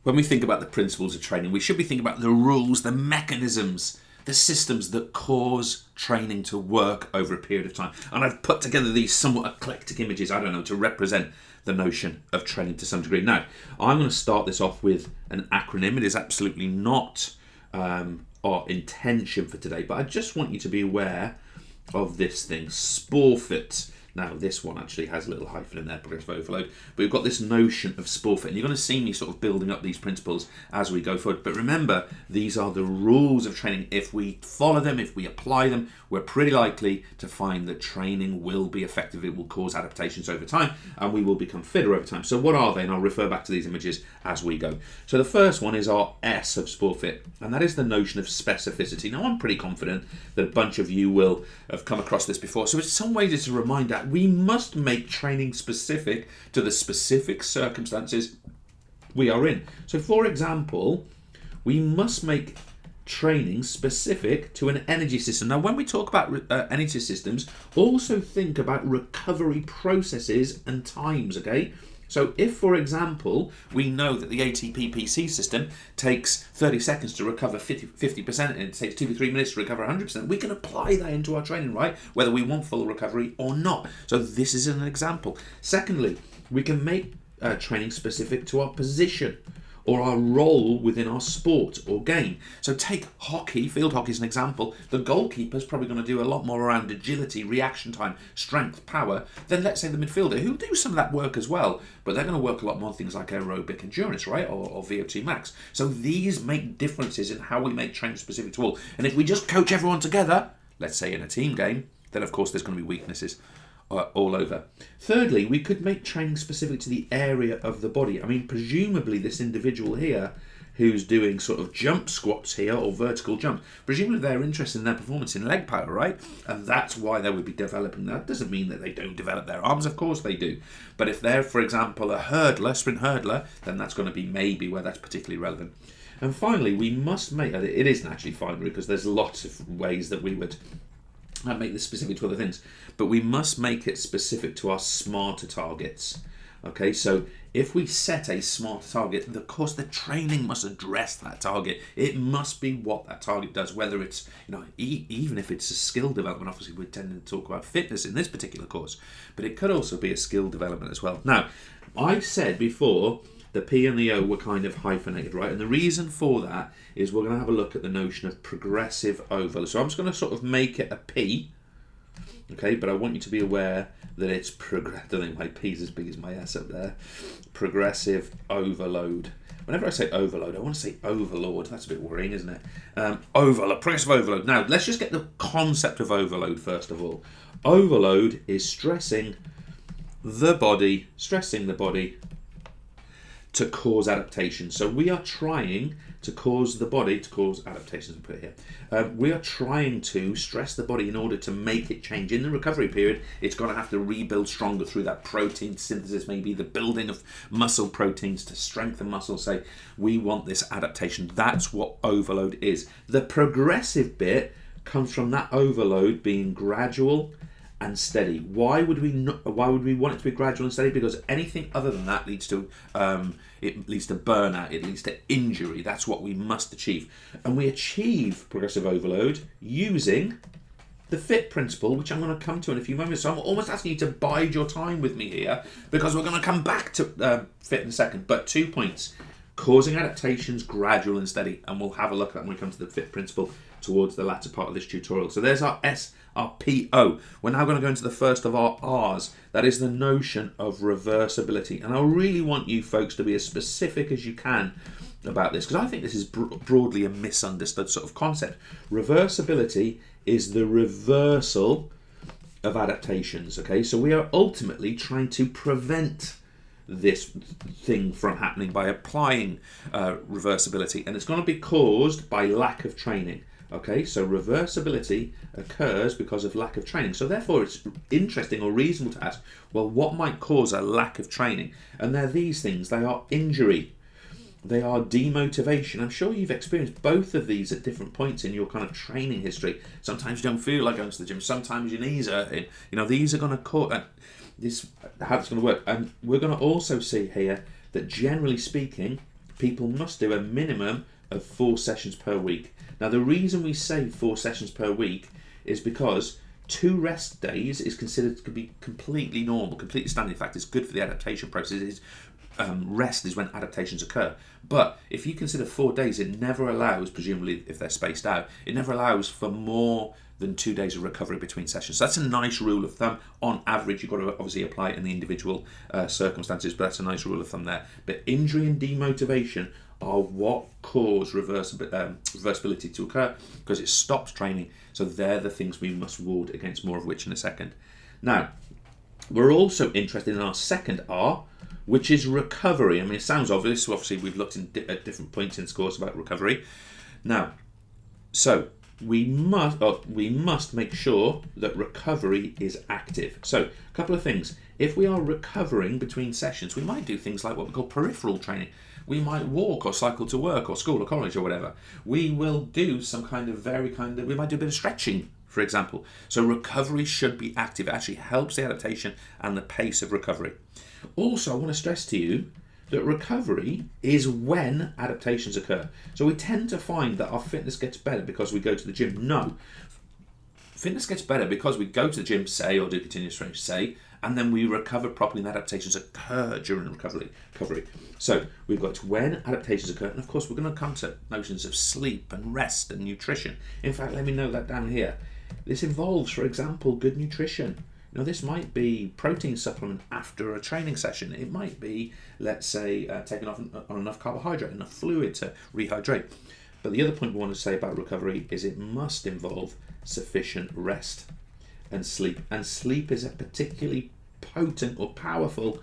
When we think about the principles of training, we should be thinking about the rules, the mechanisms, the systems that cause training to work over a period of time. And I've put together these somewhat eclectic images, I don't know, to represent the notion of training to some degree. Now, I'm going to start this off with an acronym. It is absolutely not our intention for today, but I just want you to be aware of this thing, SP-ORRFITT. Now, this one actually has a little hyphen in there, progressive overload. But we've got this notion of SP-ORRFITT, and you're going to see me sort of building up these principles as we go forward. But remember, these are the rules of training. If we follow them, if we apply them, we're pretty likely to find that training will be effective. It will cause adaptations over time, and we will become fitter over time. So what are they? And I'll refer back to these images as we go. So the first one is our S of SP-ORRFITT, and that is the notion of specificity. Now, I'm pretty confident that a bunch of you will have come across this before. So in some ways, it's a reminder we must make training specific to the specific circumstances we are in. So for example, we must make training specific to an energy system. Now, when we talk about energy systems, also think about recovery processes and times, okay? So if, for example, we know that the ATP PC system takes 30 seconds to recover 50% and it takes 2 to 3 minutes to recover 100%, we can apply that into our training, right? Whether we want full recovery or not. So this is an example. Secondly, we can make training specific to our position or our role within our sport or game. So take hockey, field hockey as an example. The goalkeeper's probably going to do a lot more around agility, reaction time, strength, power than, let's say, the midfielder, who do some of that work as well, but they're going to work a lot more on things like aerobic endurance, right, or VO2 max. So these make differences in how we make training specific to all. And if we just coach everyone together, let's say in a team game, then of course there's going to be weaknesses all over. Thirdly, we could make training specific to the area of the body. I mean, presumably this individual here who's doing sort of jump squats here or vertical jumps, presumably they're interested in their performance in leg power, right? And that's why they would be developing that. Doesn't mean that they don't develop their arms, of course they do. But if they're, for example, a hurdler, sprint hurdler, then that's going to be maybe where that's particularly relevant. And finally, we must make, it isn't actually finally because there's lots of ways that we would make this specific to other things, but we must make it specific to our smarter targets. Okay, so if we set a smarter target, of course the training must address that target. It must be what that target does, whether it's, even if it's a skill development. Obviously we're tending to talk about fitness in this particular course, but it could also be a skill development as well. Now, I said before the P and the O were kind of hyphenated, right? And the reason for that is we're going to have a look at the notion of progressive overload. So I'm just going to sort of make it a P, okay? But I want you to be aware that it's I don't think my P's as big as my S up there. Progressive overload. Whenever I say overload, I want to say overlord. That's a bit worrying, isn't it? Overload, progressive overload. Now, let's just get the concept of overload first of all. Overload is stressing the body to cause adaptation. So we are trying to cause the body to cause adaptations. I'll put it here. We are trying to stress the body in order to make it change. In the recovery period, it's going to have to rebuild stronger through that protein synthesis, maybe the building of muscle proteins to strengthen muscle. Say, we want this adaptation. That's what overload is. The progressive bit comes from that overload being gradual and steady. Why would we want it to be gradual and steady? Because anything other than that leads to burnout. It leads to injury. That's what we must achieve, and we achieve progressive overload using the FITT principle, which I'm going to come to in a few moments. So I'm almost asking you to bide your time with me here because we're going to come back to FITT in a second. But 2 points: causing adaptations, gradual and steady, and we'll have a look at that when we come to the FITT principle towards the latter part of this tutorial. So there's our S, our P-O. We're now going to go into the first of our R's. That is the notion of reversibility. And I really want you folks to be as specific as you can about this, because I think this is broadly a misunderstood sort of concept. Reversibility is the reversal of adaptations, okay? So we are ultimately trying to prevent this thing from happening by applying reversibility, and it's going to be caused by lack of training. Okay, so reversibility occurs because of lack of training. So therefore it's interesting or reasonable to ask, well, what might cause a lack of training? And they're these things. They are injury. They are demotivation. I'm sure you've experienced both of these at different points in your kind of training history. Sometimes you don't feel like going to the gym. Sometimes your knees are hurting. These are going to cause... how it's going to work. And we're going to also see here that generally speaking, people must do a minimum of 4 sessions per week. Now, the reason we say 4 sessions per week is because 2 rest days is considered to be completely normal, completely standard. In fact, it's good for the adaptation process. Rest is when adaptations occur. But if you consider 4 days, it never allows, presumably if they're spaced out, it never allows for more than 2 days of recovery between sessions. So that's a nice rule of thumb. On average, you've got to obviously apply it in the individual circumstances, but that's a nice rule of thumb there. But injury and demotivation are what cause reversibility to occur, because it stops training. So they're the things we must ward against, more of which in a second. Now, we're also interested in our second R, which is recovery. I mean, it sounds obvious. So obviously, we've looked at different points in this course about recovery. Now, so we must make sure that recovery is active. So, a couple of things. If we are recovering between sessions, we might do things like what we call peripheral training. We might walk or cycle to work or school or college or whatever. We will do some kind of we might do a bit of stretching, for example. So recovery should be active. It actually helps the adaptation and the pace of recovery. Also, I want to stress to you that recovery is when adaptations occur. So we tend to find that our fitness gets better because we go to the gym. No. Fitness gets better because we go to the gym, say, or do continuous training, say, and then we recover properly and adaptations occur during recovery. So we've got when adaptations occur, and of course we're going to come to notions of sleep and rest and nutrition. In fact, let me note that down here. This involves, for example, good nutrition. This might be protein supplement after a training session. It might be, let's say, taking on enough carbohydrate, enough fluid to rehydrate. But the other point we want to say about recovery is it must involve sufficient rest and sleep. And sleep is a particularly potent or powerful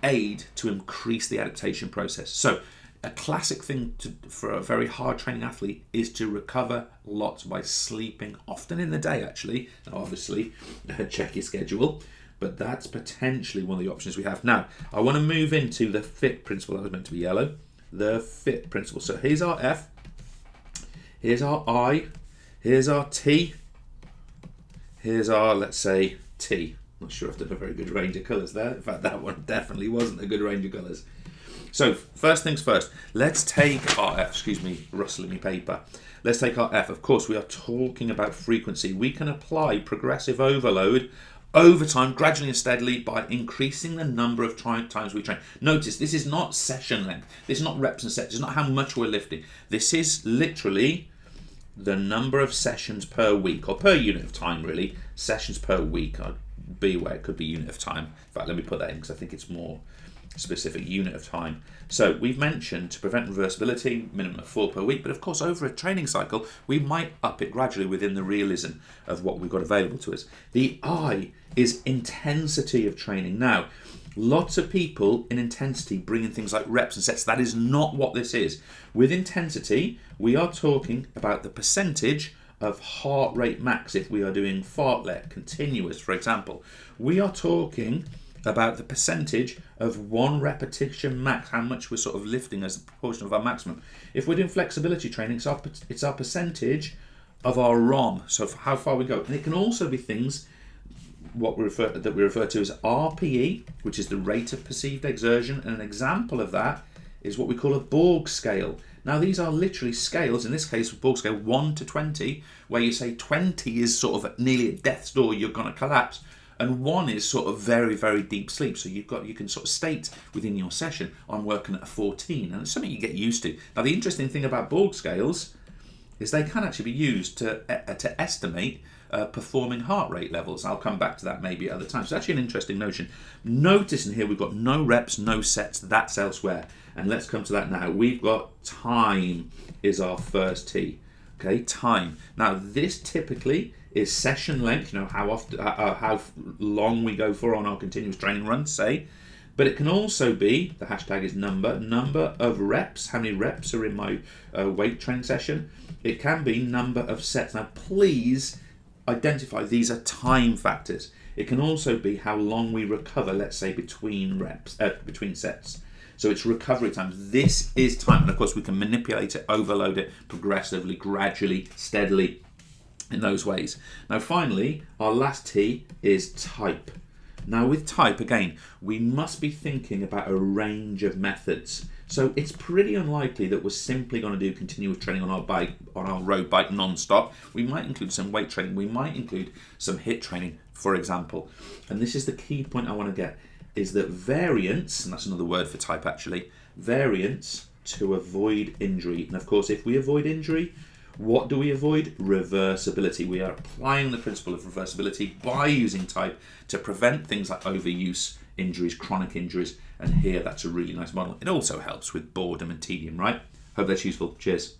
aid to increase the adaptation process. So a classic thing for a very hard training athlete is to recover lots by sleeping, often in the day actually. Now obviously, check your schedule, but that's potentially one of the options we have. Now, I want to move into the FITT principle. That was meant to be yellow. The FITT principle. So here's our F, here's our I, here's our T, here's our, let's say, T. Not sure if I've done a very good range of colours there. In fact, that one definitely wasn't a good range of colours. So first things first, let's take our F, excuse me, rustling my paper. Let's take our F. Of course, we are talking about frequency. We can apply progressive overload over time, gradually and steadily, by increasing the number of times we train. Notice, this is not session length. This is not reps and sets. It's not how much we're lifting. This is literally the number of sessions per week, or per unit of time, really. Sessions per week. I'd be aware it could be unit of time. In fact, let me put that in because I think it's more specific, unit of time. So we've mentioned to prevent reversibility, minimum of 4 per week, but of course over a training cycle we might up it gradually within the realism of what we've got available to us. The I is intensity of training. Now, lots of people in intensity bring in things like reps and sets. That is not what this is. With intensity, we are talking about the percentage of heart rate max. If we are doing fartlek, continuous, for example, we are talking about the percentage of 1 repetition max, how much we're sort of lifting as a proportion of our maximum. If we're doing flexibility training, it's our percentage of our ROM, so how far we go. And it can also be things that we refer to as RPE, which is the rate of perceived exertion, and an example of that is what we call a Borg scale. Now these are literally scales, in this case Borg scale 1 to 20, where you say 20 is sort of nearly at death's door, you're going to collapse, and 1 is sort of very, very deep sleep. So you can sort of state within your session, I'm working at a 14, and it's something you get used to. Now the interesting thing about Borg scales is they can actually be used to estimate performing heart rate levels. I'll come back to that maybe at other times. So it's actually an interesting notion. Notice in here we've got no reps, no sets, that's elsewhere. And let's come to that now. We've got time is our first T. Okay, time. Now this typically is session length, how often, how long we go for on our continuous training runs, say. But it can also be, the hashtag is number of reps, how many reps are in my weight training session. It can be number of sets. Now please identify these are time factors. It can also be how long we recover, let's say between sets. So it's recovery time. This is time. And of course we can manipulate it, overload it progressively, gradually, steadily in those ways. Now finally, our last T is type. Now with type, again, we must be thinking about a range of methods. So it's pretty unlikely that we're simply going to do continuous training on our bike, on our road bike non-stop. We might include some weight training. We might include some HIIT training, for example. And this is the key point I want to get, is that variance, and that's another word for type actually, variance to avoid injury. And of course, if we avoid injury, what do we avoid? Reversibility. We are applying the principle of reversibility by using type to prevent things like overuse injuries, chronic injuries, and here that's a really nice model. It also helps with boredom and tedium, right? Hope that's useful. Cheers.